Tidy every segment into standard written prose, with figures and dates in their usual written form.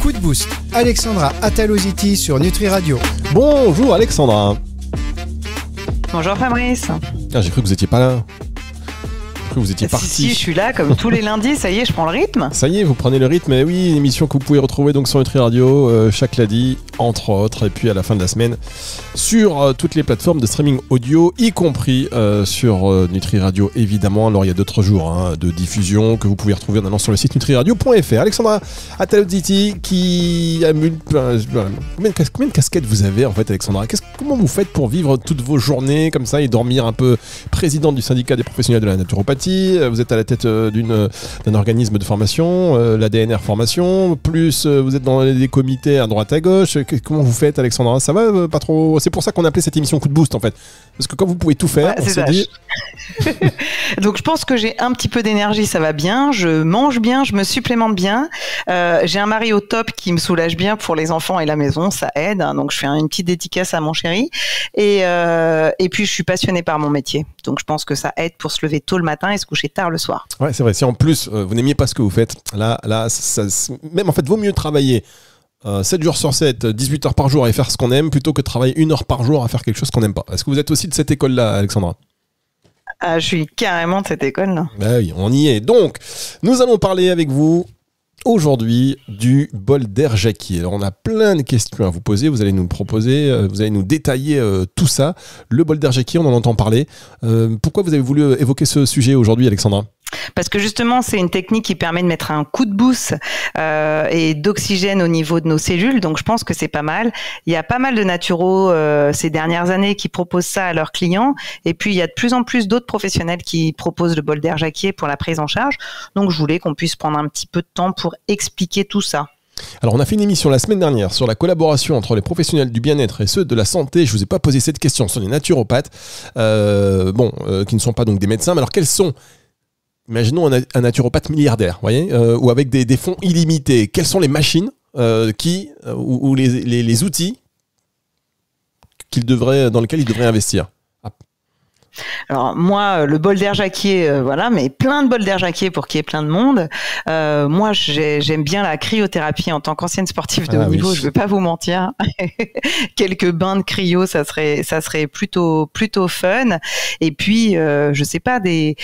Coup de boost, Alexandra Ataloziti sur Nutri Radio. Bonjour Alexandra. Bonjour Fabrice. Ah, j'ai cru que vous étiez pas là. Vous étiez parti. Si, je suis là comme tous les lundis, ça y est, je prends le rythme. Ça y est, vous prenez le rythme. Et oui, une émission que vous pouvez retrouver donc sur Nutri Radio chaque lundi, entre autres, et puis à la fin de la semaine sur toutes les plateformes de streaming audio, y compris sur Nutri Radio évidemment. Alors il y a d'autres jours de diffusion que vous pouvez retrouver en allant sur le site nutriradio.fr. Alexandra Ataloziti qui a combien de casquettes vous avez en fait, Alexandra? Comment vous faites pour vivre toutes vos journées comme ça et dormir un peu? Présidente du syndicat des professionnels de la naturopathie. Vous êtes à la tête d'un organisme de formation, la DNR Formation, plus vous êtes dans des comités à droite à gauche. Comment vous faites, Alexandra? Ça va pas trop? C'est pour ça qu'on a appelé cette émission Coup de Boost en fait. Parce que quand vous pouvez tout faire, on s'est dit... Donc je pense que j'ai un petit peu d'énergie, ça va bien, je mange bien, je me supplémente bien. J'ai un mari au top qui me soulage bien pour les enfants et la maison, ça aide. Donc je fais une petite dédicace à mon chéri. Et puis je suis passionnée par mon métier. Donc je pense que ça aide pour se lever tôt le matin et se coucher tard le soir. Ouais, c'est vrai. Si en plus vous n'aimiez pas ce que vous faites, là même en fait, vaut mieux travailler 7 jours sur 7, 18 heures par jour et faire ce qu'on aime plutôt que de travailler 1 heure par jour à faire quelque chose qu'on n'aime pas. Est-ce que vous êtes aussi de cette école-là, Alexandra? Je suis carrément de cette école-là. Bah oui, on y est. Donc, nous allons parler avec vous aujourd'hui du bol d'air Jacquier. Alors, on a plein de questions à vous poser. Vous allez nous proposer, vous allez nous détailler tout ça. Le bol d'air Jacquier, on en entend parler. Pourquoi vous avez voulu évoquer ce sujet aujourd'hui, Alexandra? Parce que justement, c'est une technique qui permet de mettre un coup de boost et d'oxygène au niveau de nos cellules. Donc, je pense que c'est pas mal. Il y a pas mal de naturaux ces dernières années qui proposent ça à leurs clients. Et puis, il y a de plus en plus d'autres professionnels qui proposent le bol d'air Jacquier pour la prise en charge. Donc, je voulais qu'on puisse prendre un petit peu de temps pour expliquer tout ça. Alors, on a fait une émission la semaine dernière sur la collaboration entre les professionnels du bien-être et ceux de la santé. Je vous ai pas posé cette question sur les naturopathes, qui ne sont pas donc des médecins. Mais alors, quels sont... Imaginons un naturopathe milliardaire, voyez, ou avec des fonds illimités. Quelles sont les machines ou les outils dans lesquels il devrait investir? Alors moi, le bol d'air Jacquier, voilà, mais plein de bols d'air Jacquier pour qu'il y ait plein de monde. Moi, j'aime bien la cryothérapie en tant qu'ancienne sportive de haut niveau. Je vais pas vous mentir. Quelques bains de cryo, ça serait plutôt fun. Et puis, je sais pas, des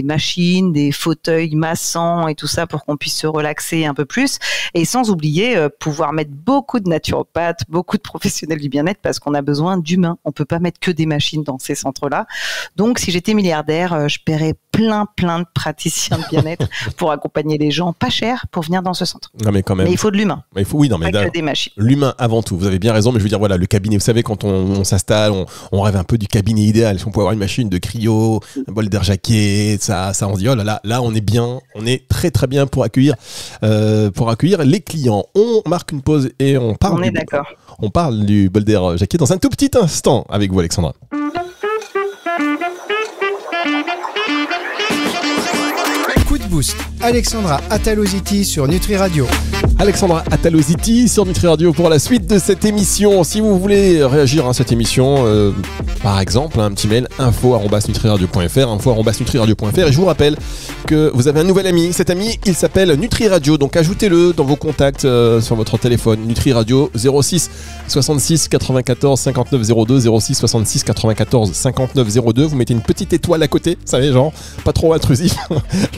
machines, des fauteuils massants et tout ça pour qu'on puisse se relaxer un peu plus. Et sans oublier pouvoir mettre beaucoup de naturopathes, beaucoup de professionnels du bien-être parce qu'on a besoin d'humains. On peut pas mettre que des machines dans ces centres-là. Donc, si j'étais milliardaire, je paierais plein de praticiens de bien-être pour accompagner les gens pas cher pour venir dans ce centre. Non, mais quand même. Mais il faut de l'humain. Mais pas que des machines. L'humain avant tout. Vous avez bien raison, mais je veux dire, voilà, le cabinet, vous savez, quand on s'installe, on rêve un peu du cabinet idéal. Si on pouvait avoir une machine de cryo, un bol d'air Jacquier, ça, on se dit, oh là, on est bien, on est très très bien pour accueillir les clients. On marque une pause et on parle. On est d'accord. On parle du bol d'air Jacquier dans un tout petit instant avec vous, Alexandra. Coup de boost, Alexandra Ataloziti sur Nutri Radio. Alexandra Ataloziti sur Nutri Radio pour la suite de cette émission. Si vous voulez réagir à cette émission, par exemple, un petit mail info@nutriradio.fr, et je vous rappelle que vous avez un nouvel ami. Cet ami, il s'appelle Nutri Radio, donc ajoutez-le dans vos contacts sur votre téléphone. Nutri Radio 06 66 94 59 02, 06 66 94 59 02. Vous mettez une petite étoile à côté, vous savez, genre pas trop intrusif.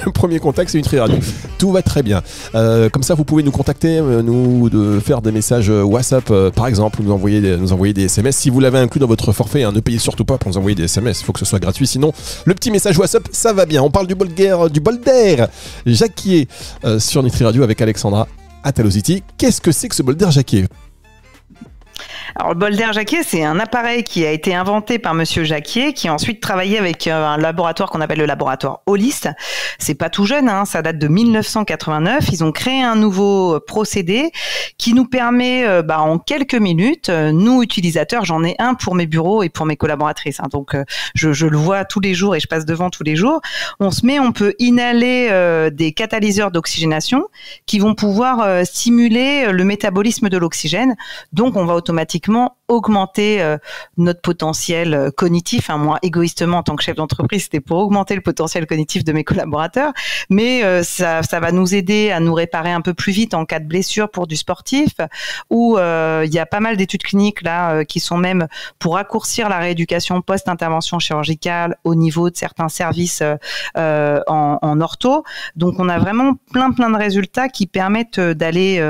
Le premier contact, c'est Nutri Radio. Tout va très bien. Comme ça, vous pouvez nous contacter, de faire des messages WhatsApp, par exemple, nous envoyer des SMS. Si vous l'avez inclus dans votre forfait, ne payez surtout pas pour nous envoyer des SMS. Il faut que ce soit gratuit. Sinon, le petit message WhatsApp, ça va bien. On parle du bol d'air Jacquier sur Nutri Radio avec Alexandra Ataloziti. Qu'est-ce que c'est que ce bol d'air Jacquier? Alors, le bol d'air Jacquier, c'est un appareil qui a été inventé par Monsieur Jacquier, qui a ensuite travaillé avec un laboratoire qu'on appelle le laboratoire Hollis. C'est pas tout jeune, ça date de 1989. Ils ont créé un nouveau procédé qui nous permet, en quelques minutes, nous utilisateurs, j'en ai un pour mes bureaux et pour mes collaboratrices. Donc, je le vois tous les jours et je passe devant tous les jours. On peut inhaler des catalyseurs d'oxygénation qui vont pouvoir stimuler le métabolisme de l'oxygène. Donc, on va automatiquement automatiquement augmenter notre potentiel cognitif. Moi, égoïstement, en tant que chef d'entreprise, c'était pour augmenter le potentiel cognitif de mes collaborateurs, mais ça va nous aider à nous réparer un peu plus vite en cas de blessure pour du sportif, où il y a pas mal d'études cliniques là qui sont même pour raccourcir la rééducation post-intervention chirurgicale au niveau de certains services en ortho. Donc, on a vraiment plein de résultats qui permettent d'aller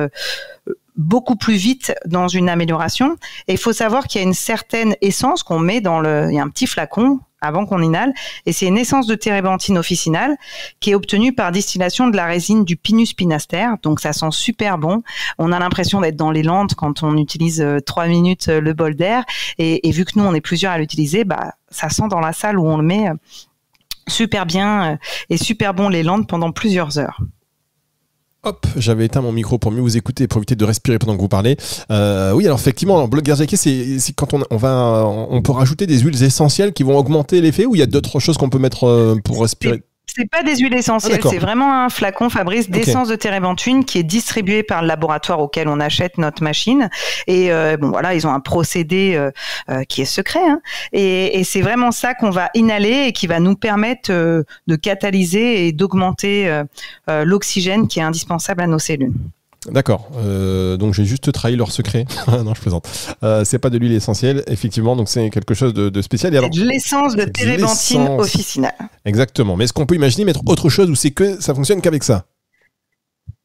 beaucoup plus vite dans une amélioration. Et il faut savoir qu'il y a une certaine essence qu'on met il y a un petit flacon avant qu'on inhale, et c'est une essence de térébenthine officinale qui est obtenue par distillation de la résine du Pinus pinaster. Donc ça sent super bon. On a l'impression d'être dans les Landes quand on utilise 3 minutes le bol d'air. Et vu que nous, on est plusieurs à l'utiliser, ça sent dans la salle où on le met super bien et super bon les Landes pendant plusieurs heures. Hop, j'avais éteint mon micro pour mieux vous écouter, pour éviter de respirer pendant que vous parlez. Oui, alors effectivement, Bolder Jacquet, c'est quand on peut rajouter des huiles essentielles qui vont augmenter l'effet, ou il y a d'autres choses qu'on peut mettre pour respirer? C'est pas des huiles essentielles, c'est vraiment un flacon, Fabrice, d'essence de térébenthine qui est distribué par le laboratoire auquel on achète notre machine. Et ils ont un procédé qui est secret, et c'est vraiment ça qu'on va inhaler et qui va nous permettre de catalyser et d'augmenter l'oxygène qui est indispensable à nos cellules. D'accord, donc j'ai juste trahi leur secret. Non, je plaisante. C'est pas de l'huile essentielle, effectivement, donc c'est quelque chose de spécial. Et alors, c'est de l'essence de térébenthine officinale. Exactement, mais est-ce qu'on peut imaginer mettre autre chose, ou c'est que ça fonctionne qu'avec ça?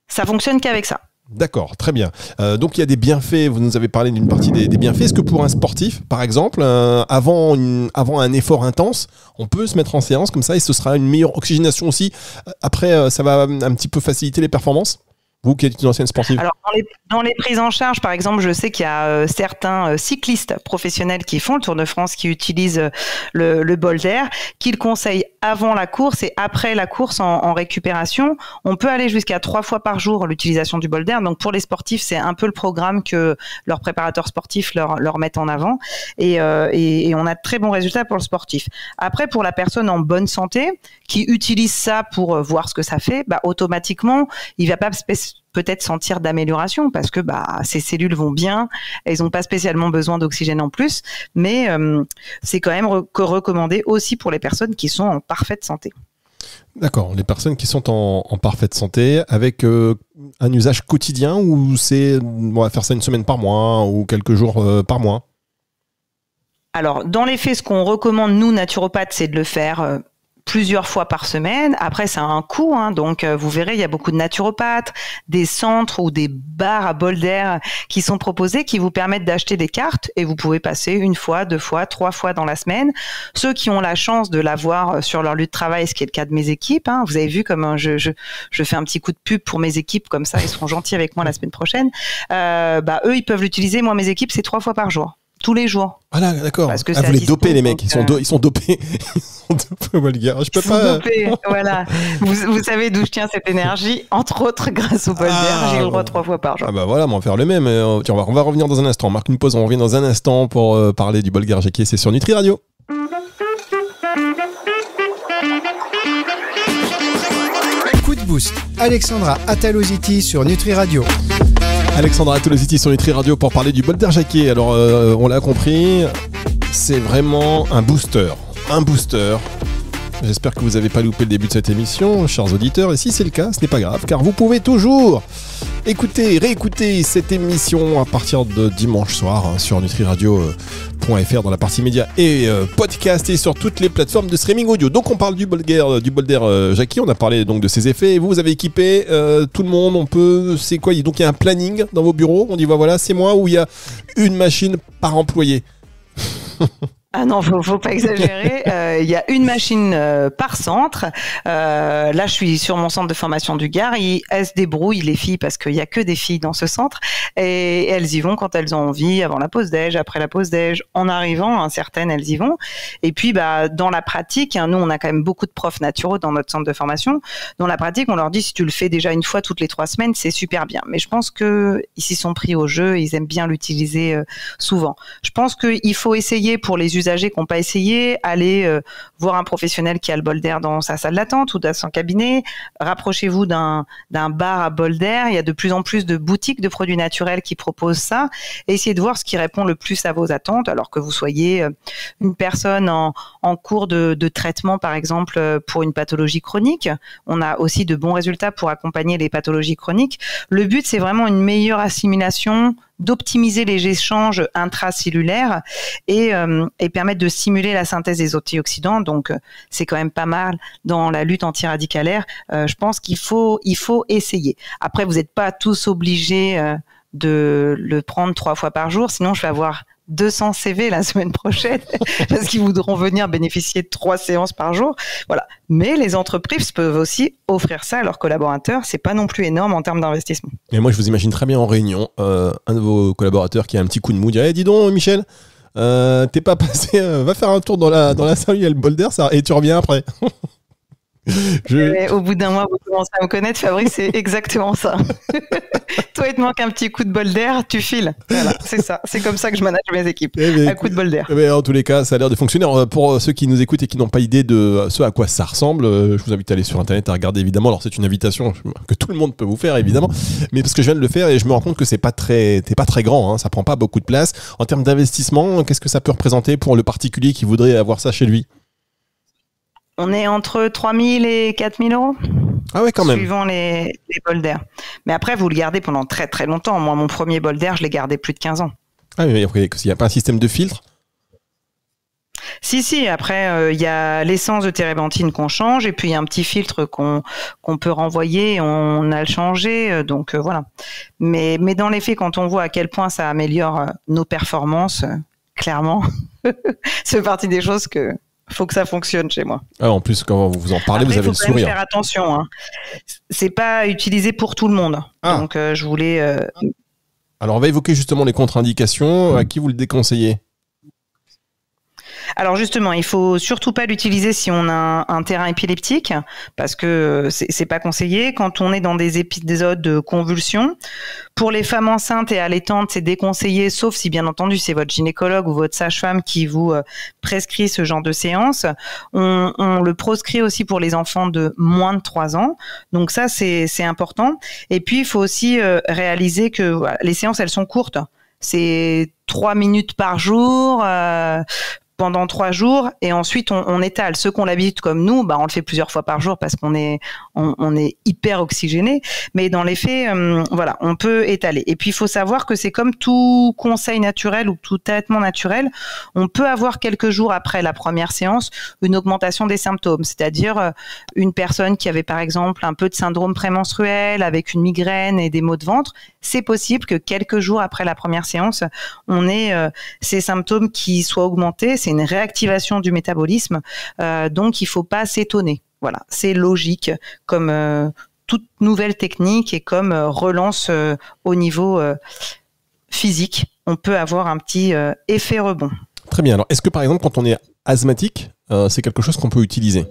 Ça fonctionne qu'avec ça. D'accord, très bien. Donc il y a des bienfaits, vous nous avez parlé d'une partie des bienfaits. Est-ce que pour un sportif, par exemple, avant un effort intense, on peut se mettre en séance comme ça et ce sera une meilleure oxygénation aussi? Après, ça va un petit peu faciliter les performances? Vous qui êtes une ancienne sportive. Alors, dans les prises en charge, par exemple, je sais qu'il y a certains cyclistes professionnels qui font le Tour de France, qui utilisent le bol d'air, qu'ils conseillent avant la course et après la course en récupération. On peut aller jusqu'à 3 fois par jour l'utilisation du bol d'air. Donc, pour les sportifs, c'est un peu le programme que leurs préparateurs sportifs leur mettent en avant. Et on a de très bons résultats pour le sportif. Après, pour la personne en bonne santé, qui utilise ça pour voir ce que ça fait, automatiquement, il va pas peut-être sentir d'amélioration parce que ces cellules vont bien, elles n'ont pas spécialement besoin d'oxygène en plus, mais c'est quand même recommandé aussi pour les personnes qui sont en parfaite santé. D'accord, les personnes qui sont en parfaite santé, avec un usage quotidien, ou on va faire ça une semaine par mois ou quelques jours par mois? Alors, dans les faits, ce qu'on recommande, nous, naturopathes, c'est de le faire plusieurs fois par semaine. Après, ça a un coût, donc vous verrez, il y a beaucoup de naturopathes, des centres ou des bars à bol d'air qui sont proposés, qui vous permettent d'acheter des cartes, et vous pouvez passer 1 fois, 2 fois, 3 fois dans la semaine. Ceux qui ont la chance de l'avoir sur leur lieu de travail, ce qui est le cas de mes équipes, vous avez vu comme je fais un petit coup de pub pour mes équipes, comme ça ils seront gentils avec moi la semaine prochaine. Eux, ils peuvent l'utiliser. Moi, mes équipes, c'est 3 fois par jour. Tous les jours. Voilà, d'accord. Vous les dopez, les mecs. Ils sont dopés. Ils sont dopés au bol d'air. Je peux pas. Dopés, voilà. Vous savez d'où je tiens cette énergie, entre autres grâce au bol d'air. J'ai le droit 3 fois par jour. Voilà, on va faire le même. Tiens, on va revenir dans un instant. On marque une pause. On revient dans un instant pour parler du Bolder Jacquet. C'est sur Nutri Radio. Coup de boost. Alexandra Ataloziti sur Nutri Radio. Alexandra Ataloziti sur Nutri Radio pour parler du Bolder Jacquet. Alors, on l'a compris, c'est vraiment un booster. Un booster. J'espère que vous n'avez pas loupé le début de cette émission, chers auditeurs. Et si c'est le cas, ce n'est pas grave, car vous pouvez toujours réécouter cette émission à partir de dimanche soir sur nutriradio.fr dans la partie médias et podcast, et sur toutes les plateformes de streaming audio. Donc on parle du Bolder Jacquet, on a parlé donc de ses effets. Et vous avez équipé tout le monde, c'est quoi? Donc il y a un planning dans vos bureaux, on dit voilà, c'est moi, ou il y a une machine par employé? Ah non, faut pas exagérer. Il y a une machine par centre. Là, je suis sur mon centre de formation du Gard. Elles se débrouillent, les filles, parce qu'il y a que des filles dans ce centre, et elles y vont quand elles ont envie, avant la pause déj, après la pause déj, en arrivant. Certaines, elles y vont. Et puis, dans la pratique, nous, on a quand même beaucoup de profs naturaux dans notre centre de formation. Dans la pratique, on leur dit, si tu le fais déjà 1 fois toutes les 3 semaines, c'est super bien. Mais je pense que ils s'y sont pris au jeu. Ils aiment bien l'utiliser souvent. Je pense qu'il faut essayer pour les usagers qui n'ont pas essayé, allez voir un professionnel qui a le bol d'air dans sa salle d'attente ou dans son cabinet. Rapprochez-vous d'un bar à bol d'air. Il y a de plus en plus de boutiques de produits naturels qui proposent ça. Et essayez de voir ce qui répond le plus à vos attentes, alors que vous soyez une personne en cours de traitement, par exemple, pour une pathologie chronique. On a aussi de bons résultats pour accompagner les pathologies chroniques. Le but, c'est vraiment une meilleure assimilation, d'optimiser les échanges intracellulaires et permettre de stimuler la synthèse des antioxydants. Donc, c'est quand même pas mal dans la lutte antiradicalaire. Je pense qu'il faut essayer. Après, vous n'êtes pas tous obligés de le prendre 3 fois par jour. Sinon, je vais avoir 200 CV la semaine prochaine parce qu'ils voudront venir bénéficier de 3 séances par jour. Voilà. Mais les entreprises peuvent aussi offrir ça à leurs collaborateurs. C'est pas non plus énorme en termes d'investissement. Et moi, je vous imagine très bien en réunion, un de vos collaborateurs qui a un petit coup de mou, dit dis donc, Michel, t'es pas passé, va faire un tour dans la salle, il y a le bol d'air, et tu reviens après. Au bout d'un mois, vous commencez à me connaître, Fabrice, c'est exactement ça. Toi, il te manque un petit coup de bol d'air, tu files. Voilà, c'est ça. C'est comme ça que je manage mes équipes. Un coup de bol d'air. En tous les cas, ça a l'air de fonctionner. Pour ceux qui nous écoutent et qui n'ont pas idée de ce à quoi ça ressemble, je vous invite à aller sur Internet à regarder, évidemment. Alors, c'est une invitation que tout le monde peut vous faire, évidemment. Mais parce que je viens de le faire et je me rends compte que t'es pas très grand, hein, ça prend pas beaucoup de place. En termes d'investissement, qu'est-ce que ça peut représenter pour le particulier qui voudrait avoir ça chez lui ? On est entre 3 000 et 4 000 euros. Ah ouais, quand même. Suivant les bols d'air. Mais après, vous le gardez pendant très très longtemps. Moi, mon premier bol d'air, je l'ai gardé plus de 15 ans. Ah mais après, il n'y a pas un système de filtre ? Si. Après, il y a l'essence de térébenthine qu'on change et puis il y a un petit filtre qu'on peut renvoyer et on a le changé. Donc voilà. Mais dans les faits, quand on voit à quel point ça améliore nos performances, clairement, c'est partie des choses que... faut que ça fonctionne chez moi. Ah, en plus, quand vous en parlez, vous avez le sourire. Il faut faire attention. Hein. C'est pas utilisé pour tout le monde. Ah. Donc, je voulais... Alors, on va évoquer justement les contre-indications. À qui vous le déconseillez ? Alors justement, il faut surtout pas l'utiliser si on a un terrain épileptique, parce que c'est pas conseillé. Quand on est dans des épisodes de convulsions, pour les femmes enceintes et allaitantes, c'est déconseillé, sauf si bien entendu c'est votre gynécologue ou votre sage-femme qui vous prescrit ce genre de séance. On le proscrit aussi pour les enfants de moins de 3 ans. Donc ça, c'est important. Et puis il faut aussi réaliser que voilà, les séances, elles sont courtes. C'est 3 minutes par jour. Pendant 3 jours et ensuite on étale. Ceux qui ont l'habitude comme nous, on le fait plusieurs fois par jour parce qu'on est hyper oxygéné. Mais dans les faits, voilà, on peut étaler. Et puis il faut savoir que c'est comme tout conseil naturel ou tout traitement naturel, on peut avoir quelques jours après la première séance une augmentation des symptômes. C'est-à-dire une personne qui avait par exemple un peu de syndrome prémenstruel avec une migraine et des maux de ventre, c'est possible que quelques jours après la première séance, on ait ces symptômes qui soient augmentés. C'est une réactivation du métabolisme, donc il faut pas s'étonner. Voilà, c'est logique comme toute nouvelle technique et comme relance au niveau physique, on peut avoir un petit effet rebond. Très bien. Alors, est-ce que par exemple, quand on est asthmatique, c'est quelque chose qu'on peut utiliser ?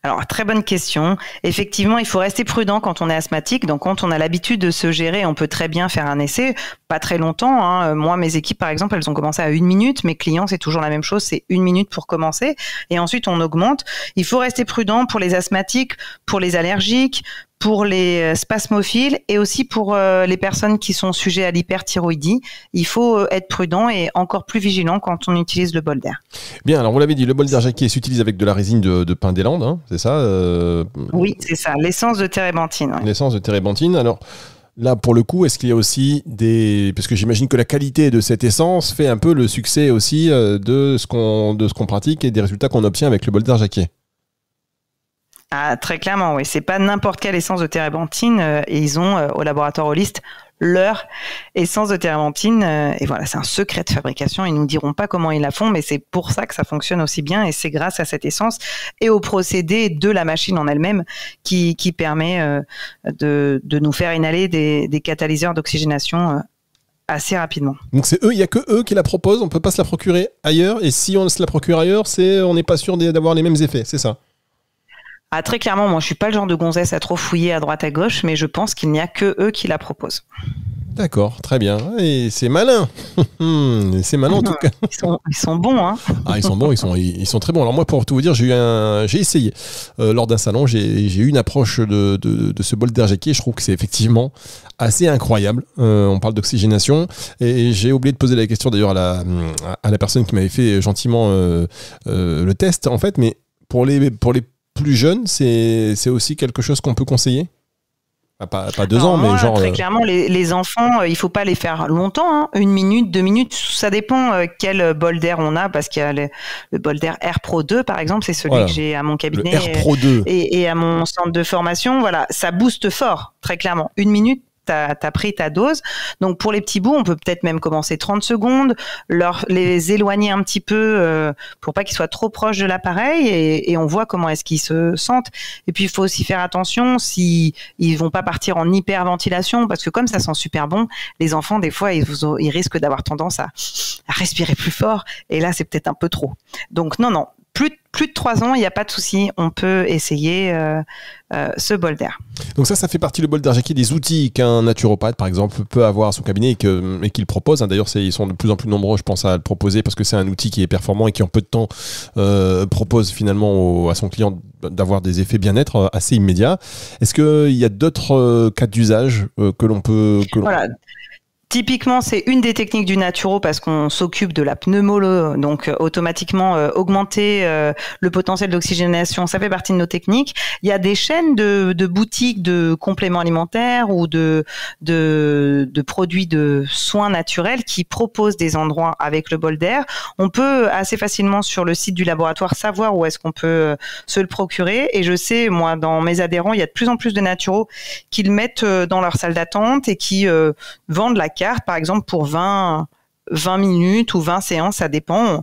Alors, très bonne question. Effectivement, il faut rester prudent quand on est asthmatique. Donc, quand on a l'habitude de se gérer, on peut très bien faire un essai. Pas très longtemps. Hein. Moi, mes équipes, par exemple, elles ont commencé à 1 minute. Mes clients, c'est toujours la même chose. C'est 1 minute pour commencer. Et ensuite, on augmente. Il faut rester prudent pour les asthmatiques, pour les allergiques, pour les spasmophiles et aussi pour les personnes qui sont sujets à l'hyperthyroïdie. Il faut être prudent et encore plus vigilant quand on utilise le bol d'air. Bien, alors vous l'avez dit, le bol d'air Jacquier s'utilise avec de la résine de pin des Landes, hein, c'est ça Oui, c'est ça, l'essence de térébenthine. Ouais. L'essence de térébenthine. Alors là, pour le coup, est-ce qu'il y a aussi parce que j'imagine que la qualité de cette essence fait un peu le succès aussi de ce qu'on pratique et des résultats qu'on obtient avec le bol d'air Jacquier. Ah, très clairement, oui. C'est pas n'importe quelle essence de térébenthine et ils ont au laboratoire Holist leur essence de térébenthine et voilà, c'est un secret de fabrication. Ils nous diront pas comment ils la font, mais c'est pour ça que ça fonctionne aussi bien et c'est grâce à cette essence et au procédé de la machine en elle-même qui permet de nous faire inhaler des catalyseurs d'oxygénation assez rapidement. Donc c'est eux, il y a que eux qui la proposent. On peut pas se la procurer ailleurs et si on se la procure ailleurs, on n'est pas sûr d'avoir les mêmes effets, c'est ça? Ah, très clairement, moi je suis pas le genre de gonzesse à trop fouiller à droite à gauche, mais je pense qu'il n'y a que eux qui la proposent. D'accord, très bien. Et c'est malin. C'est malin en tout cas. Ils sont bons, hein. Ah, ils sont bons, ils sont très bons. Alors moi, pour tout vous dire, j'ai essayé lors d'un salon, j'ai eu une approche de ce bol d'air Jacquier. Je trouve que c'est effectivement assez incroyable. On parle d'oxygénation et j'ai oublié de poser la question d'ailleurs à la personne qui m'avait fait gentiment le test en fait. Mais pour les plus jeunes, c'est aussi quelque chose qu'on peut conseiller. Pas 2 ans, mais genre... Très clairement, les enfants, il ne faut pas les faire longtemps, hein. 1 minute, 2 minutes, ça dépend quel bol d'air on a, parce qu'il y a le bol d'air Air Pro 2, par exemple, c'est celui que j'ai à mon cabinet le Air Pro 2. Et à mon centre de formation. Voilà, ça booste fort, très clairement. 1 minute, t'as pris ta dose. Donc pour les petits bouts, on peut peut-être même commencer 30 secondes, les éloigner un petit peu pour pas qu'ils soient trop proches de l'appareil et on voit comment est-ce qu'ils se sentent. Et puis il faut aussi faire attention si ils vont pas partir en hyperventilation parce que comme ça sent super bon, les enfants des fois ils risquent d'avoir tendance à respirer plus fort et là c'est peut-être un peu trop. Donc non. Plus de 3 ans, il n'y a pas de souci, on peut essayer ce bol d'air. Donc ça fait partie, le bol d'air Jacquier, des outils qu'un naturopathe, par exemple, peut avoir à son cabinet et qu'il propose. D'ailleurs, ils sont de plus en plus nombreux, je pense, à le proposer parce que c'est un outil qui est performant et qui, en peu de temps, propose finalement à son client d'avoir des effets bien-être assez immédiats. Est-ce qu'il y a d'autres cas d'usage que l'on peut... Voilà. Typiquement, c'est une des techniques du naturo parce qu'on s'occupe de la pneumologie, donc automatiquement augmenter le potentiel d'oxygénation, ça fait partie de nos techniques. Il y a des chaînes de boutiques de compléments alimentaires ou de produits de soins naturels qui proposent des endroits avec le bol d'air. On peut assez facilement sur le site du laboratoire savoir où est-ce qu'on peut se le procurer. Et je sais, moi, dans mes adhérents, il y a de plus en plus de naturaux qui le mettent dans leur salle d'attente et qui vendent la carte, par exemple, pour 20 minutes ou 20 séances, ça dépend.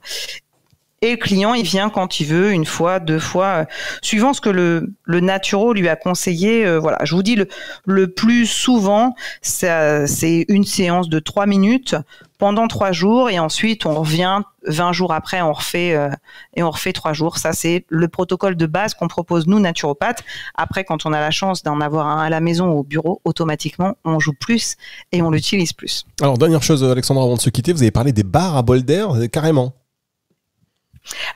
Et le client, il vient quand il veut, 1 fois, 2 fois, suivant ce que le naturo lui a conseillé. Voilà, je vous dis, le plus souvent, c'est une séance de 3 minutes pendant 3 jours et ensuite on revient 20 jours après, on refait 3 jours. Ça, c'est le protocole de base qu'on propose nous, naturopathes. Après, quand on a la chance d'en avoir un à la maison ou au bureau, automatiquement, on joue plus et on l'utilise plus. Alors, dernière chose, Alexandra, avant de se quitter, vous avez parlé des bars à bol d'air, carrément.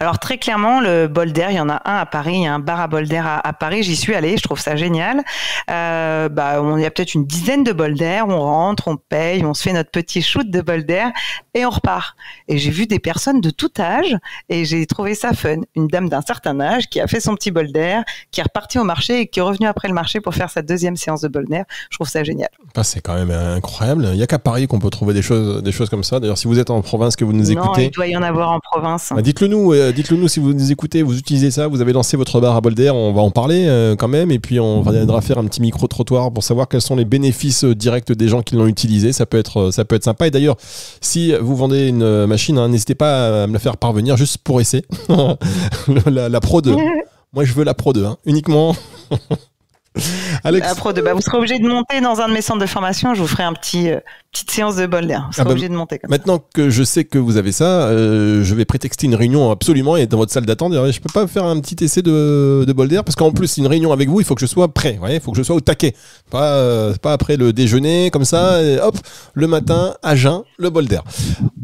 Alors très clairement, le bol d'air, il y en a un à Paris, il y a un bar à bol d'air à Paris, j'y suis allée, je trouve ça génial. On y a peut-être une dizaine de bols d'air, on rentre, on paye, on se fait notre petit shoot de bol d'air et on repart. Et j'ai vu des personnes de tout âge et j'ai trouvé ça fun. Une dame d'un certain âge qui a fait son petit bol d'air, qui est repartie au marché et qui est revenue après le marché pour faire sa 2e séance de bol d'air. Je trouve ça génial. C'est quand même incroyable. Il n'y a qu'à Paris qu'on peut trouver des choses comme ça. D'ailleurs, si vous êtes en province, que vous nous écoutez... Non, il doit y en avoir en province. Dites-le nous si vous nous écoutez, vous utilisez ça, vous avez lancé votre bar à bol d'air, on va en parler quand même, et puis on viendra faire un petit micro-trottoir pour savoir quels sont les bénéfices directs des gens qui l'ont utilisé. Ça peut être sympa. Et d'ailleurs, si vous vendez une machine, n'hésitez pas à me la faire parvenir juste pour essayer. la Pro 2. Moi, je veux la Pro 2, uniquement. Alex... La Pro 2, vous serez obligé de monter dans un de mes centres de formation, je vous ferai petite séance de bol d'air. Vous serez obligé de monter comme maintenant ça. Que je sais que vous avez ça, je vais prétexter une réunion absolument et dans votre salle d'attente, je peux pas faire un petit essai de bol d'air parce qu'en plus une réunion avec vous, il faut que je sois prêt, il faut que je sois au taquet. Pas après le déjeuner comme ça, et hop, le matin à jeun, le bol d'air.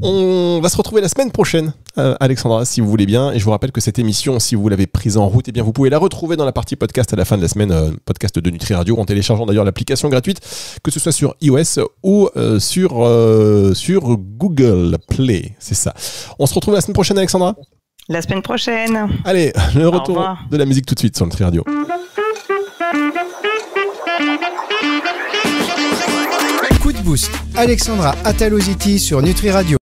On va se retrouver la semaine prochaine, Alexandra, si vous voulez bien, et je vous rappelle que cette émission, si vous l'avez prise en route, vous pouvez la retrouver dans la partie podcast à la fin de la semaine, podcast de Nutri Radio, en téléchargeant d'ailleurs l'application gratuite, que ce soit sur iOS ou sur Google Play, c'est ça. On se retrouve la semaine prochaine, Alexandra. La semaine prochaine. Allez, le retour de la musique tout de suite sur Nutri Radio. Coup de boost, Alexandra Ataloziti sur Nutri Radio.